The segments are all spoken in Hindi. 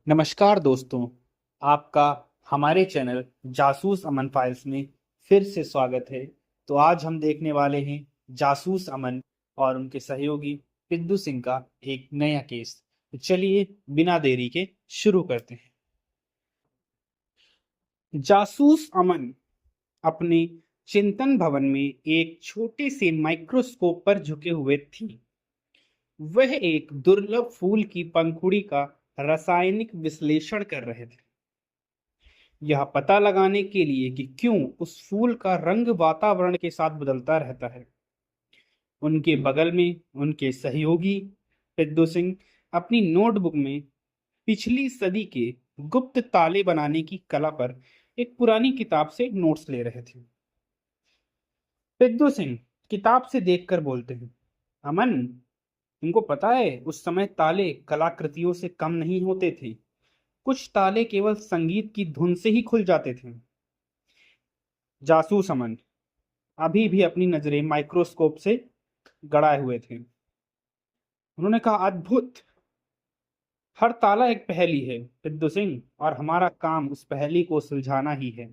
नमस्कार दोस्तों, आपका हमारे चैनल जासूस अमन फाइल्स में फिर से स्वागत है। तो आज हम देखने वाले हैं जासूस अमन और उनके सहयोगी पिद्दू सिंह का एक नया केस। तो चलिए बिना देरी के शुरू करते हैं। जासूस अमन अपने चिंतन भवन में एक छोटे से माइक्रोस्कोप पर झुके हुए थी। वह एक दुर्लभ फूल की पंखुड़ी का रासायनिक विश्लेषण कर रहे थे, यह पता लगाने के लिए कि क्यों उस फूल का रंग वातावरण के साथ बदलता रहता है। उनके बगल में उनके सहयोगी पिद्दू सिंह अपनी नोटबुक में पिछली सदी के गुप्त ताले बनाने की कला पर एक पुरानी किताब से नोट्स ले रहे थे। पिद्दू सिंह किताब से देखकर बोलते हैं, अमन, तुमको पता है उस समय ताले कलाकृतियों से कम नहीं होते थे। कुछ ताले केवल संगीत की धुन से ही खुल जाते थे। जासूस अमन अभी भी अपनी नजरें माइक्रोस्कोप से गड़ाए हुए थे। उन्होंने कहा, अद्भुत! हर ताला एक पहेली है पिद्दू सिंह, और हमारा काम उस पहेली को सुलझाना ही है।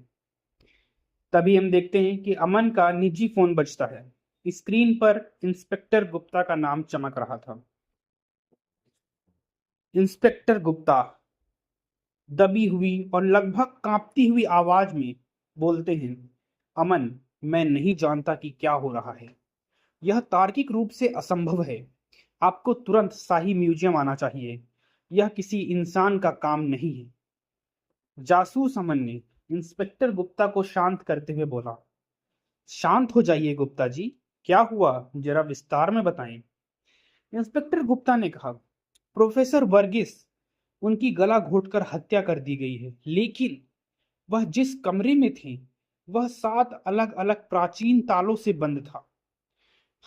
तभी हम देखते हैं कि अमन का निजी फोन बजता है। स्क्रीन पर इंस्पेक्टर गुप्ता का नाम चमक रहा था। इंस्पेक्टर गुप्ता दबी हुई और लगभग कांपती हुई आवाज में बोलते हैं, अमन, मैं नहीं जानता कि क्या हो रहा है। यह तार्किक रूप से असंभव है। आपको तुरंत शाही म्यूजियम आना चाहिए। यह किसी इंसान का काम नहीं है। जासूस अमन ने इंस्पेक्टर गुप्ता को शांत करते हुए बोला, शांत हो जाइए गुप्ता जी, क्या हुआ, जरा विस्तार में बताएं। इंस्पेक्टर गुप्ता ने कहा, प्रोफेसर वर्गीस, उनकी गला घोटकर हत्या कर दी गई है, लेकिन वह जिस कमरे में थे वह 7 अलग अलग प्राचीन तालों से बंद था।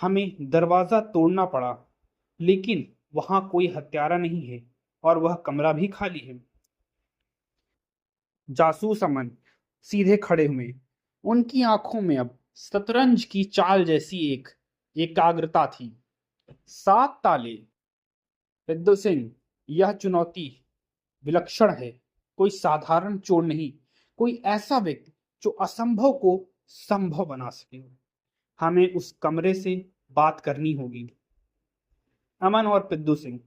हमें दरवाजा तोड़ना पड़ा, लेकिन वहां कोई हत्यारा नहीं है और वह कमरा भी खाली है। जासूस अमन सीधे खड़े हुए। उनकी आंखों में अब शतरंज की चाल जैसी एक एकाग्रता थी। 7 ताले! विद्दु सिंह, यह चुनौती विलक्षण है। कोई साधारण चोर नहीं, कोई ऐसा व्यक्ति जो असंभव को संभव बना सके। हमें उस कमरे से बात करनी होगी। अमन और पिद्दू सिंह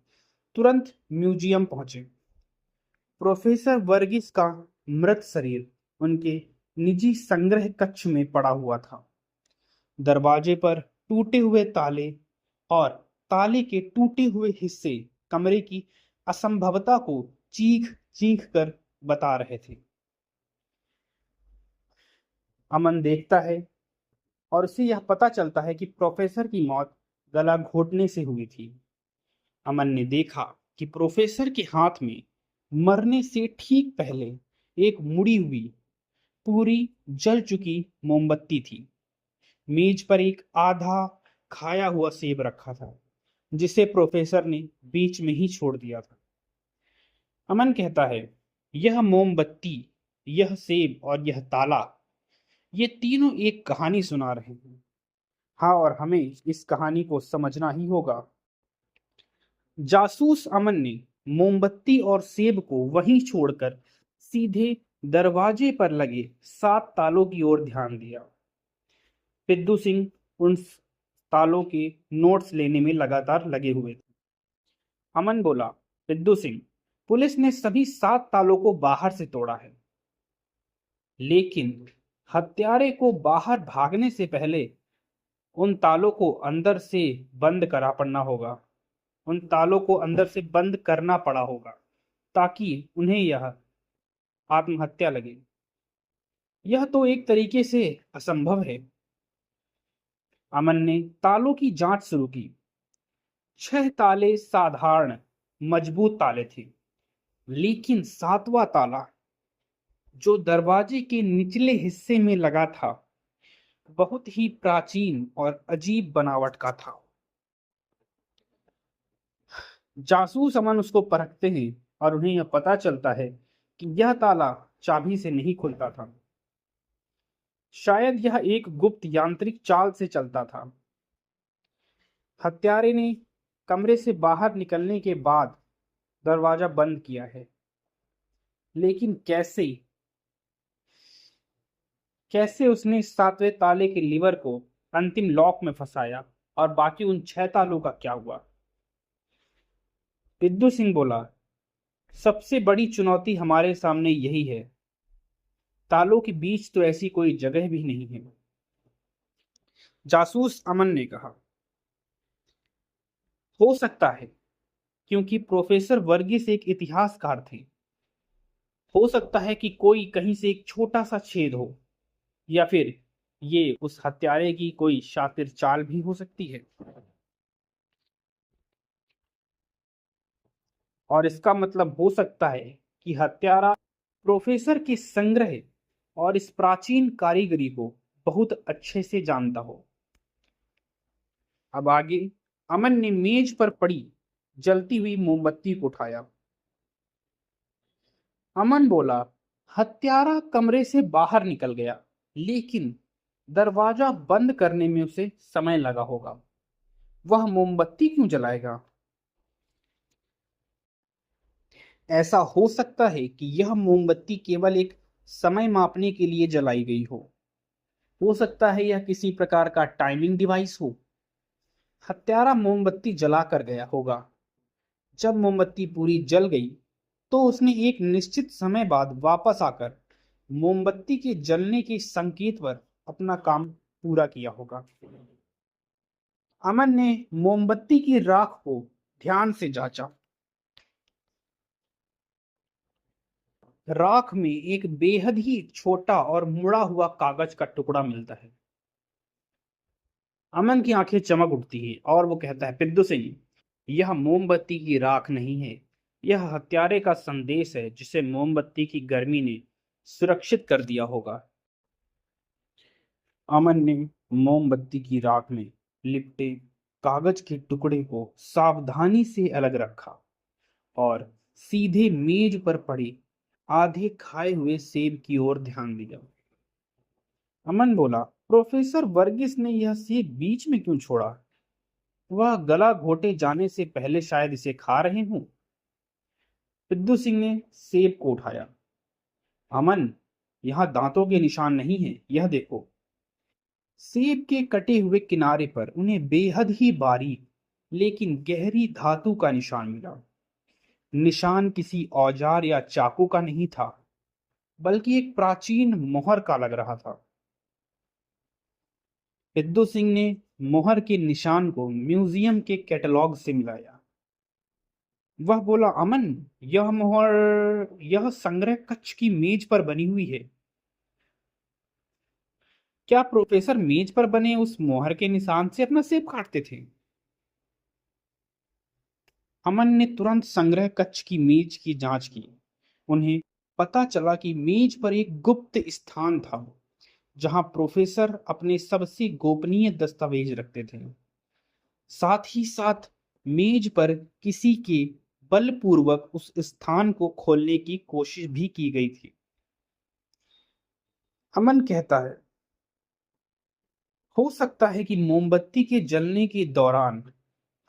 तुरंत म्यूजियम पहुंचे। प्रोफेसर वर्गीस का मृत शरीर उनके निजी संग्रह कक्ष में पड़ा हुआ था। दरवाजे पर टूटे हुए ताले और ताले के टूटे हुए हिस्से कमरे की असंभवता को चीख चीख कर बता रहे थे। अमन देखता है और उसे यह पता चलता है कि प्रोफेसर की मौत गला घोटने से हुई थी। अमन ने देखा कि प्रोफेसर के हाथ में मरने से ठीक पहले एक मुड़ी हुई, पूरी जल चुकी मोमबत्ती थी। मेज पर एक आधा खाया हुआ सेब रखा था, जिसे प्रोफेसर ने बीच में ही छोड़ दिया था। अमन कहता है, यह मोमबत्ती, यह सेब और यह ताला, ये तीनों एक कहानी सुना रहे हैं। हाँ, और हमें इस कहानी को समझना ही होगा। जासूस अमन ने मोमबत्ती और सेब को वहीं छोड़कर सीधे दरवाजे पर लगे 7 तालों की ओर ध्यान दिया। पिद्दू सिंह उन तालों के नोट्स लेने में लगातार लगे हुए थे। अमन बोला, पिद्दू सिंह, पुलिस ने सभी 7 तालों को बाहर से तोड़ा है, लेकिन हत्यारे को बाहर भागने से पहले उन तालों को अंदर से बंद करा पड़ना होगा। उन तालों को अंदर से बंद करना पड़ा होगा ताकि उन्हें यह आत्महत्या लगे। यह तो एक तरीके से असंभव है। अमन ने तालों की जांच शुरू की। 6 ताले साधारण मजबूत ताले थे, लेकिन 7वां ताला, जो दरवाजे के निचले हिस्से में लगा था, बहुत ही प्राचीन और अजीब बनावट का था। जासूस अमन उसको परखते हैं और उन्हें यह पता चलता है कि यह ताला चाबी से नहीं खुलता था। शायद यह एक गुप्त यांत्रिक चाल से चलता था। हत्यारे ने कमरे से बाहर निकलने के बाद दरवाजा बंद किया है। लेकिन कैसे कैसे उसने 7वें ताले के लीवर को अंतिम लॉक में फंसाया, और बाकी उन 6 तालों का क्या हुआ? विद्यु सिंह बोला, सबसे बड़ी चुनौती हमारे सामने यही है। तालों के बीच तो ऐसी कोई जगह भी नहीं है। जासूस अमन ने कहा, हो सकता है, क्योंकि प्रोफेसर वर्गीस एक इतिहासकार थे। हो सकता है कि कोई कहीं से एक छोटा सा छेद हो, या फिर ये उस हत्यारे की कोई शातिर चाल भी हो सकती है। और इसका मतलब हो सकता है कि हत्यारा प्रोफेसर के संग्रह और इस प्राचीन कारीगरी को बहुत अच्छे से जानता हो। अब आगे अमन ने मेज पर पड़ी जलती हुई मोमबत्ती को उठाया। अमन बोला, हत्यारा कमरे से बाहर निकल गया, लेकिन दरवाजा बंद करने में उसे समय लगा होगा। वह मोमबत्ती क्यों जलाएगा? ऐसा हो सकता है कि यह मोमबत्ती केवल एक समय मापने के लिए जलाई गई हो सकता है यह किसी प्रकार का टाइमिंग डिवाइस हो। हत्यारा मोमबत्ती जला कर गया होगा। जब मोमबत्ती पूरी जल गई तो उसने एक निश्चित समय बाद वापस आकर मोमबत्ती के जलने के संकेत पर अपना काम पूरा किया होगा। अमन ने मोमबत्ती की राख को ध्यान से जांचा। राख में एक बेहद ही छोटा और मुड़ा हुआ कागज का टुकड़ा मिलता है। अमन की आंखें चमक उठती हैं और वो कहता है, पिद्दू सिंह, यह मोमबत्ती की राख नहीं है, यह हत्यारे का संदेश है जिसे मोमबत्ती की गर्मी ने सुरक्षित कर दिया होगा। अमन ने मोमबत्ती की राख में लिपटे कागज के टुकड़े को सावधानी से अलग रखा और सीधे मेज पर पड़े आधे खाए हुए सेब की ओर ध्यान दिया। अमन बोला, प्रोफेसर वर्गीस ने यह सेब बीच में क्यों छोड़ा? वह गला घोटे जाने से पहले शायद इसे खा रहे हों। पिद्दू सिंह ने सेब को उठाया। अमन, यहाँ दांतों के निशान नहीं है, यह देखो। सेब के कटे हुए किनारे पर उन्हें बेहद ही बारीक लेकिन गहरी धातु का निशान मिला। निशान किसी औजार या चाकू का नहीं था, बल्कि एक प्राचीन मोहर का लग रहा था। पिद्दू सिंह ने मोहर के निशान को म्यूजियम के कैटलॉग से मिलाया। वह बोला, अमन, यह मोहर यह संग्रह कक्ष की मेज पर बनी हुई है। क्या प्रोफेसर मेज पर बने उस मोहर के निशान से अपना सेब काटते थे? अमन ने तुरंत संग्रह कक्ष की मेज की जांच की। उन्हें पता चला कि मेज पर एक गुप्त स्थान था जहां प्रोफेसर अपने सबसे गोपनीय दस्तावेज रखते थे। साथ ही साथ मेज पर किसी के बलपूर्वक उस स्थान को खोलने की कोशिश भी की गई थी। अमन कहता है, हो सकता है कि मोमबत्ती के जलने के दौरान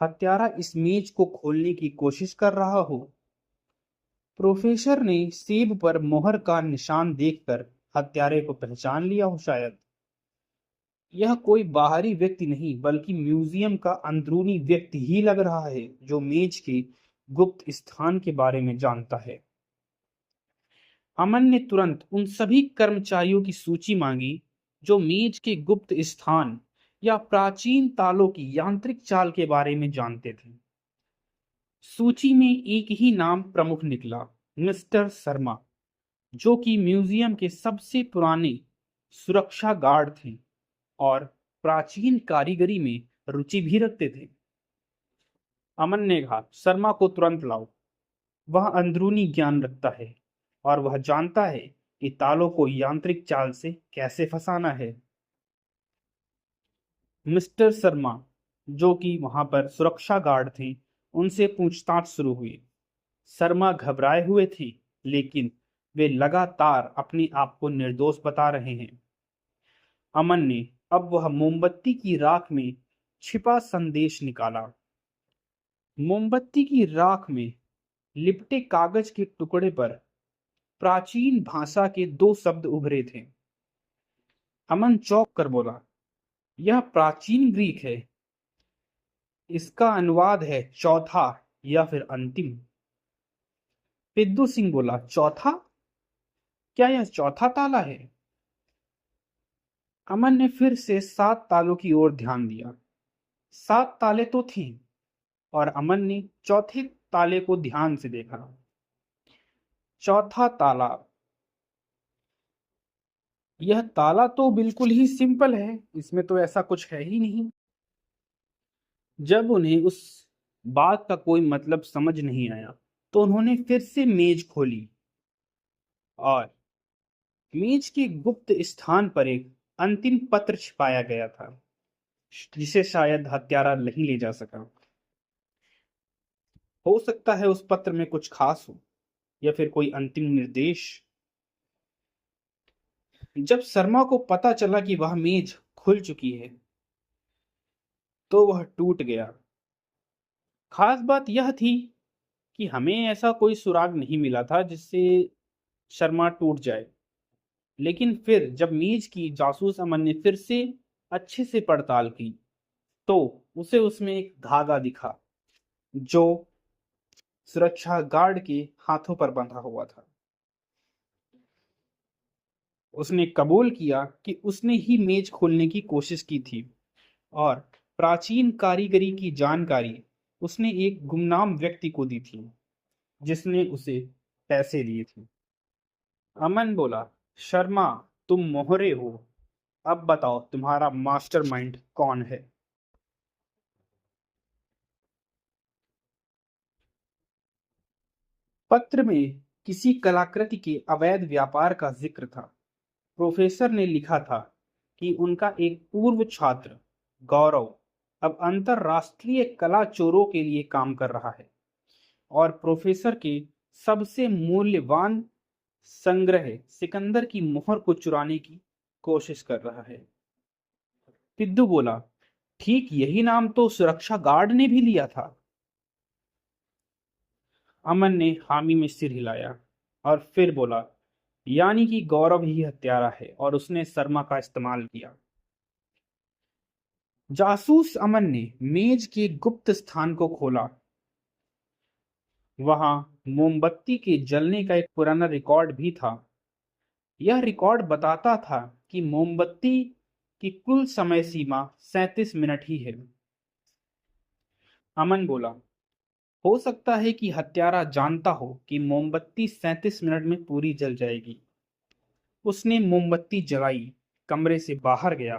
हत्यारा इस मेज को खोलने की कोशिश कर रहा हो। प्रोफेसर ने सेब पर मोहर का निशान देखकर हत्यारे को पहचान लिया हो शायद। यह कोई बाहरी व्यक्ति नहीं बल्कि म्यूजियम का अंदरूनी व्यक्ति ही लग रहा है जो मेज के गुप्त स्थान के बारे में जानता है। अमन ने तुरंत उन सभी कर्मचारियों की सूची मांगी जो मेज के गुप्त स्थान या प्राचीन तालों की यांत्रिक चाल के बारे में जानते थे। सूची में एक ही नाम प्रमुख निकला, मिस्टर शर्मा, जो कि म्यूजियम के सबसे पुराने सुरक्षा गार्ड थे और प्राचीन कारीगरी में रुचि भी रखते थे। अमन ने कहा, शर्मा को तुरंत लाओ। वह अंदरूनी ज्ञान रखता है और वह जानता है कि तालों को यांत्रिक चाल से कैसे फंसाना है। मिस्टर शर्मा, जो कि वहां पर सुरक्षा गार्ड थे, उनसे पूछताछ शुरू हुई। शर्मा घबराए हुए थे, लेकिन वे लगातार अपने आप को निर्दोष बता रहे हैं। अमन ने अब वह मोमबत्ती की राख में छिपा संदेश निकाला। मोमबत्ती की राख में लिपटे कागज के टुकड़े पर प्राचीन भाषा के दो शब्द उभरे थे। अमन चौंक कर बोला, यह प्राचीन ग्रीक है। इसका अनुवाद है चौथा या फिर अंतिम। पिद्दू सिंह बोला, चौथा? क्या यह चौथा ताला है? अमन ने फिर से 7 तालों की ओर ध्यान दिया। 7 ताले तो थे और अमन ने चौथे ताले को ध्यान से देखा। चौथा ताला। यह ताला तो बिल्कुल ही सिंपल है, इसमें तो ऐसा कुछ है ही नहीं। जब उन्हें उस बात का कोई मतलब समझ नहीं आया तो उन्होंने फिर से मेज खोली और मेज के गुप्त स्थान पर एक अंतिम पत्र छिपाया गया था, जिसे शायद हत्यारा नहीं ले जा सका। हो सकता है उस पत्र में कुछ खास हो या फिर कोई अंतिम निर्देश। जब शर्मा को पता चला कि वह मेज खुल चुकी है तो वह टूट गया। खास बात यह थी कि हमें ऐसा कोई सुराग नहीं मिला था जिससे शर्मा टूट जाए। लेकिन फिर जब मेज की जासूस अमन ने फिर से अच्छे से पड़ताल की तो उसे उसमें एक धागा दिखा जो सुरक्षा गार्ड के हाथों पर बंधा हुआ था। उसने कबूल किया कि उसने ही मेज खोलने की कोशिश की थी और प्राचीन कारीगरी की जानकारी उसने एक गुमनाम व्यक्ति को दी थी जिसने उसे पैसे दिए थे। अमन बोला, शर्मा, तुम मोहरे हो। अब बताओ तुम्हारा मास्टरमाइंड कौन है? पत्र में किसी कलाकृति के अवैध व्यापार का जिक्र था। प्रोफेसर ने लिखा था कि उनका एक पूर्व छात्र गौरव अब अंतरराष्ट्रीय कला चोरों के लिए काम कर रहा है और प्रोफेसर के सबसे मूल्यवान संग्रह सिकंदर की मोहर को चुराने की कोशिश कर रहा है। पिद्दू बोला, ठीक यही नाम तो सुरक्षा गार्ड ने भी लिया था। अमन ने हामी में सिर हिलाया और फिर बोला, यानी कि गौरव ही हत्यारा है और उसने शर्मा का इस्तेमाल किया। जासूस अमन ने मेज के गुप्त स्थान को खोला। वहां मोमबत्ती के जलने का एक पुराना रिकॉर्ड भी था। यह रिकॉर्ड बताता था कि मोमबत्ती की कुल समय सीमा 37 मिनट ही है। अमन बोला, हो सकता है कि हत्यारा जानता हो कि मोमबत्ती 37 मिनट में पूरी जल जाएगी। उसने मोमबत्ती जलाई, कमरे से बाहर गया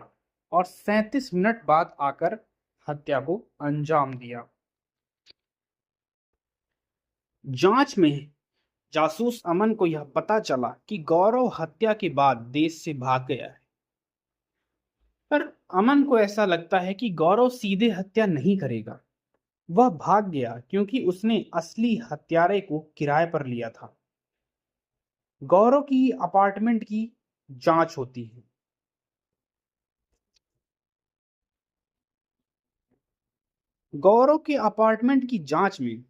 और 37 मिनट बाद आकर हत्या को अंजाम दिया। जांच में जासूस अमन को यह पता चला कि गौरव हत्या के बाद देश से भाग गया है। पर अमन को ऐसा लगता है कि गौरव सीधे हत्या नहीं करेगा। वह भाग गया क्योंकि उसने असली हत्यारे को किराए पर लिया था। गौरव की अपार्टमेंट की जांच होती है। गौरव के अपार्टमेंट की जांच में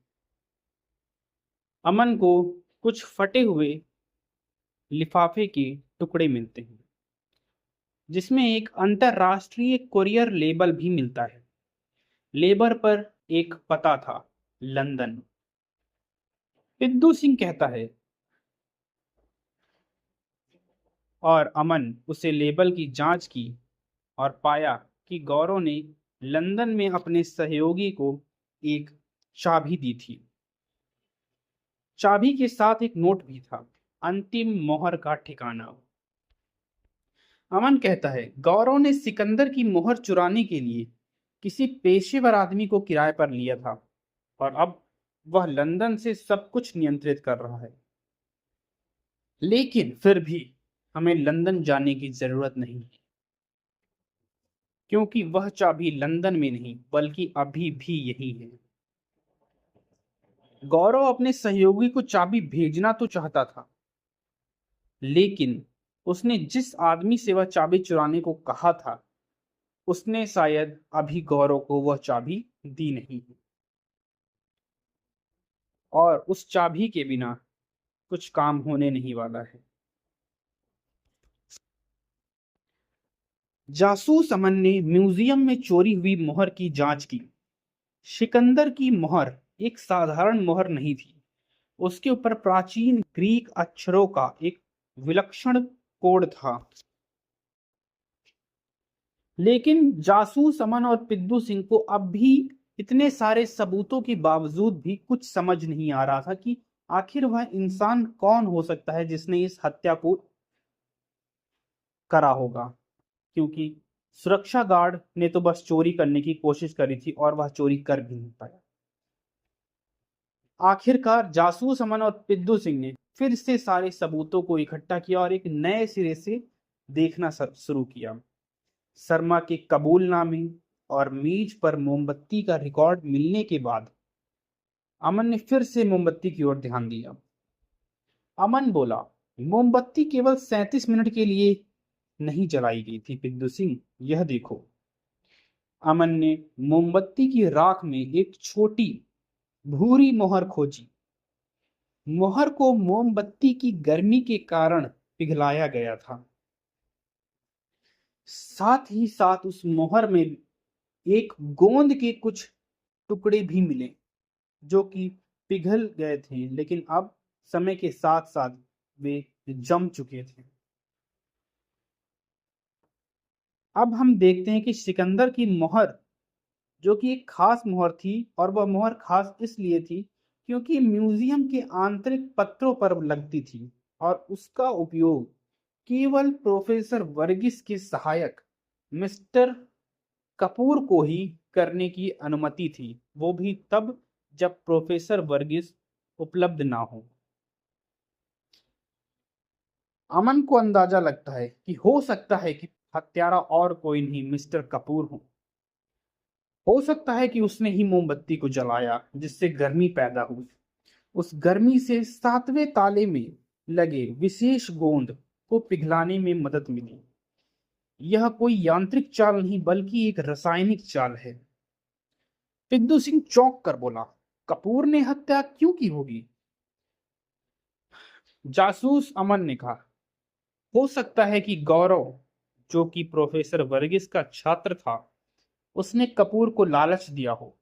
अमन को कुछ फटे हुए लिफाफे के टुकड़े मिलते हैं जिसमें एक अंतरराष्ट्रीय कुरियर लेबल भी मिलता है। लेबर पर एक पता था, लंदन। पिद्दू सिंह कहता है और अमन उसे लेबल की जांच की और पाया कि गौरव ने लंदन में अपने सहयोगी को एक चाबी दी थी। चाबी के साथ एक नोट भी था, अंतिम मोहर का ठिकाना। अमन कहता है गौरव ने सिकंदर की मोहर चुराने के लिए किसी पेशेवर आदमी को किराए पर लिया था और अब वह लंदन से सब कुछ नियंत्रित कर रहा है। लेकिन फिर भी हमें लंदन जाने की जरूरत नहीं है क्योंकि वह चाबी लंदन में नहीं बल्कि अभी भी यही है। गौरव अपने सहयोगी को चाबी भेजना तो चाहता था लेकिन उसने जिस आदमी से वह चाबी चुराने को कहा था उसने शायद अभी गौरव को वह चाबी दी नहीं और उस चाबी के बिना कुछ काम होने नहीं वाला है। जासूस अमन ने म्यूजियम में चोरी हुई मोहर की जांच की। सिकंदर की मोहर एक साधारण मोहर नहीं थी। उसके ऊपर प्राचीन ग्रीक अक्षरों का एक विलक्षण कोड था। लेकिन जासूस अमन और पिद्दू सिंह को अब भी इतने सारे सबूतों के बावजूद भी कुछ समझ नहीं आ रहा था कि आखिर वह इंसान कौन हो सकता है जिसने इस हत्या को करा होगा। क्योंकि सुरक्षा गार्ड ने तो बस चोरी करने की कोशिश करी थी और वह चोरी कर भी नहीं पाया। आखिरकार जासूस अमन और पिद्दू सिंह ने फिर से सारे सबूतों को इकट्ठा किया और एक नए सिरे से देखना शुरू किया। शर्मा के कबूलनामे और मेज पर मोमबत्ती का रिकॉर्ड मिलने के बाद अमन ने फिर से मोमबत्ती की ओर ध्यान दिया। अमन बोला, मोमबत्ती केवल 37 मिनट के लिए नहीं जलाई गई थी पिद्दू सिंह, यह देखो। अमन ने मोमबत्ती की राख में एक छोटी भूरी मोहर खोजी। मोहर को मोमबत्ती की गर्मी के कारण पिघलाया गया था। साथ ही साथ उस मोहर में एक गोंद के कुछ टुकड़े भी मिले जो कि पिघल गए थे, लेकिन अब समय के साथ साथ वे जम चुके थे। अब हम देखते हैं कि सिकंदर की मोहर जो कि एक खास मोहर थी, और वह मोहर खास इसलिए थी क्योंकि म्यूजियम के आंतरिक पत्रों पर लगती थी और उसका उपयोग केवल प्रोफेसर वर्गीस के सहायक मिस्टर कपूर को ही करने की अनुमति थी, वो भी तब जब प्रोफेसर वर्गीस उपलब्ध ना हो। अमन को अंदाजा लगता है कि हो सकता है कि हत्यारा और कोई नहीं मिस्टर कपूर हो सकता है कि उसने ही मोमबत्ती को जलाया जिससे गर्मी पैदा हुई। उस गर्मी से सातवें ताले में लगे विशेष गोंद को पिघलाने में मदद मिली। यह कोई यांत्रिक चाल नहीं बल्कि एक रासायनिक चाल है। पिद्दू सिंह चौंक कर बोला, कपूर ने हत्या क्यों की होगी? जासूस अमन ने कहा, हो सकता है कि गौरव, जो कि प्रोफेसर वर्गीस का छात्र था, उसने कपूर को लालच दिया हो।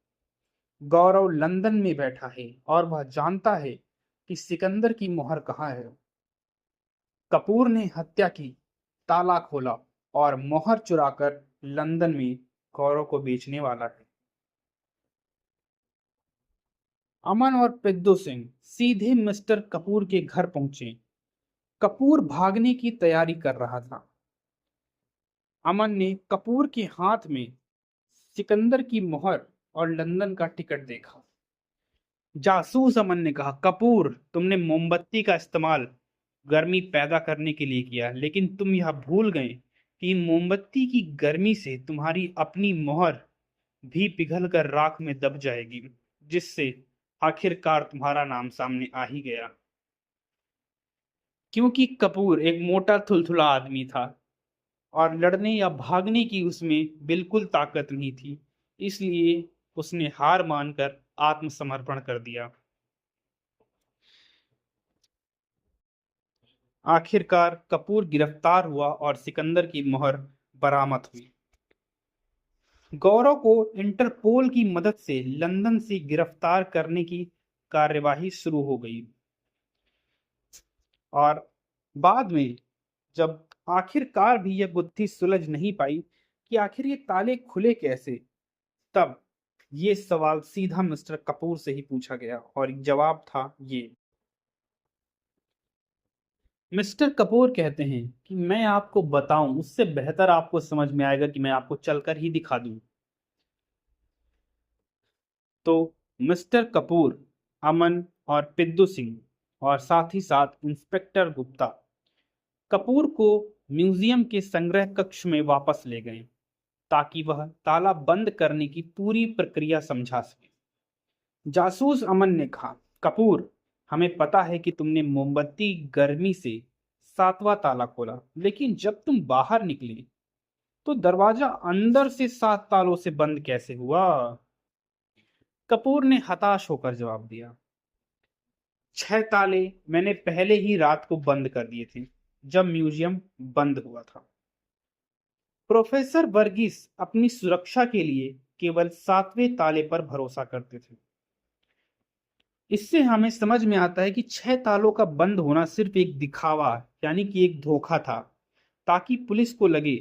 गौरव लंदन में बैठा है और वह जानता है कि सिकंदर की मोहर कहाँ है। कपूर ने हत्या की, ताला खोला और मोहर चुराकर लंदन में गौरव को बेचने वाला है। अमन और पिद्दू सिंह सीधे मिस्टर कपूर के घर पहुंचे। कपूर भागने की तैयारी कर रहा था। अमन ने कपूर के हाथ में सिकंदर की मोहर और लंदन का टिकट देखा। जासूस अमन ने कहा, कपूर, तुमने मोमबत्ती का इस्तेमाल गर्मी पैदा करने के लिए किया, लेकिन तुम यह भूल गए कि मोमबत्ती की गर्मी से तुम्हारी अपनी मोहर भी पिघल कर राख में दब जाएगी, जिससे आखिरकार तुम्हारा नाम सामने आ ही गया। क्योंकि कपूर एक मोटा थुलथुला आदमी था और लड़ने या भागने की उसमें बिल्कुल ताकत नहीं थी, इसलिए उसने हार मानकर आत्मसमर्पण कर दिया। आखिरकार कपूर गिरफ्तार हुआ और सिकंदर की मोहर बरामद हुई। गौरव को इंटरपोल की मदद से लंदन से गिरफ्तार करने की कार्यवाही शुरू हो गई और बाद में जब आखिरकार भी यह गुत्थी सुलझ नहीं पाई कि आखिर ये ताले खुले कैसे, तब ये सवाल सीधा मिस्टर कपूर से ही पूछा गया और जवाब था ये। मिस्टर कपूर कहते हैं कि मैं आपको बताऊं उससे बेहतर आपको समझ में आएगा कि मैं आपको चलकर ही दिखा दूं। तो मिस्टर कपूर, अमन और पिद्दू सिंह और साथ ही साथ इंस्पेक्टर गुप्ता कपूर को म्यूजियम के संग्रह कक्ष में वापस ले गए ताकि वह ताला बंद करने की पूरी प्रक्रिया समझा सके। जासूस अमन ने कहा, कपूर, हमें पता है कि तुमने मोमबत्ती गर्मी से 7वां ताला खोला, लेकिन जब तुम बाहर निकले तो दरवाजा अंदर से 7 तालों से बंद कैसे हुआ? कपूर ने हताश होकर जवाब दिया, 6 ताले मैंने पहले ही रात को बंद कर दिए थे जब म्यूजियम बंद हुआ था। प्रोफेसर वर्गीस अपनी सुरक्षा के लिए केवल 7वें ताले पर भरोसा करते थे। इससे हमें समझ में आता है कि 6 तालों का बंद होना सिर्फ एक दिखावा यानी कि एक धोखा था, ताकि पुलिस को लगे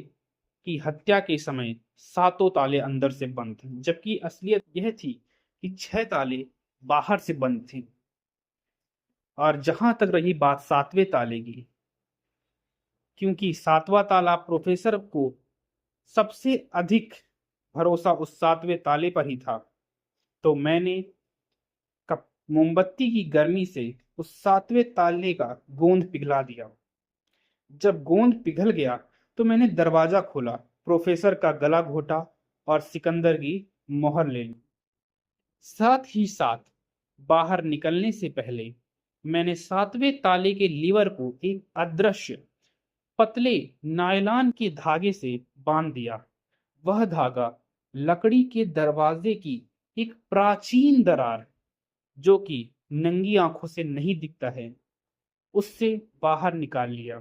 कि हत्या के समय सातों ताले अंदर से बंद थे, जबकि असलियत यह थी कि 6 ताले बाहर से बंद थे। और जहां तक रही बात 7वें ताले की, क्योंकि 7वां ताला प्रोफेसर को सबसे अधिक भरोसा उस 7वें ताले पर ही था, तो मैंने मोमबत्ती की गर्मी से उस 7वें ताले का गोंद पिघला दिया। जब गोंद पिघल गया तो मैंने दरवाजा खोला, प्रोफेसर का गला घोटा और सिकंदर की मोहर ले ली। साथ ही साथ बाहर निकलने से पहले मैंने 7वें ताले के लीवर को एक अदृश्य पतले नायलॉन के धागे से बांध दिया। वह धागा लकड़ी के दरवाजे की एक प्राचीन दरार, जो कि नंगी आंखों से नहीं दिखता है, उससे बाहर निकाल लिया।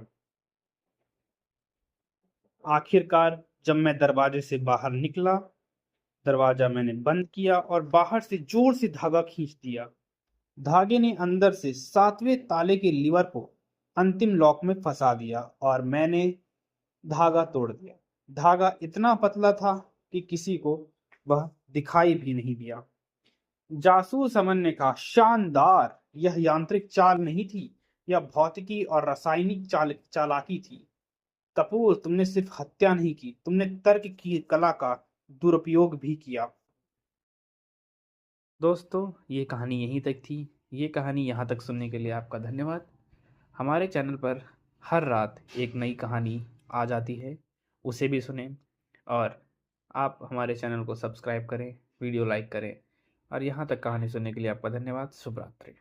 आखिरकार जब मैं दरवाजे से बाहर निकला, दरवाजा मैंने बंद किया और बाहर से जोर से धागा खींच दिया। धागे ने अंदर से 7वें ताले के लीवर को अंतिम लॉक में फंसा दिया और मैंने धागा तोड़ दिया। धागा इतना पतला था कि किसी को वह दिखाई भी नहीं दिया। जासूस अमन ने कहा, शानदार! यह यांत्रिक चाल नहीं थी, यह भौतिकी और रासायनिक चालाकी थी। कपूर, तुमने सिर्फ हत्या नहीं की, तुमने तर्क की कला का दुरुपयोग भी किया। दोस्तों, ये कहानी यहीं तक थी। ये कहानी यहाँ तक सुनने के लिए आपका धन्यवाद। हमारे चैनल पर हर रात एक नई कहानी आ जाती है, उसे भी सुनें और आप हमारे चैनल को सब्सक्राइब करें, वीडियो लाइक करें और यहाँ तक कहानी सुनने के लिए आपका धन्यवाद। शुभ रात्रि।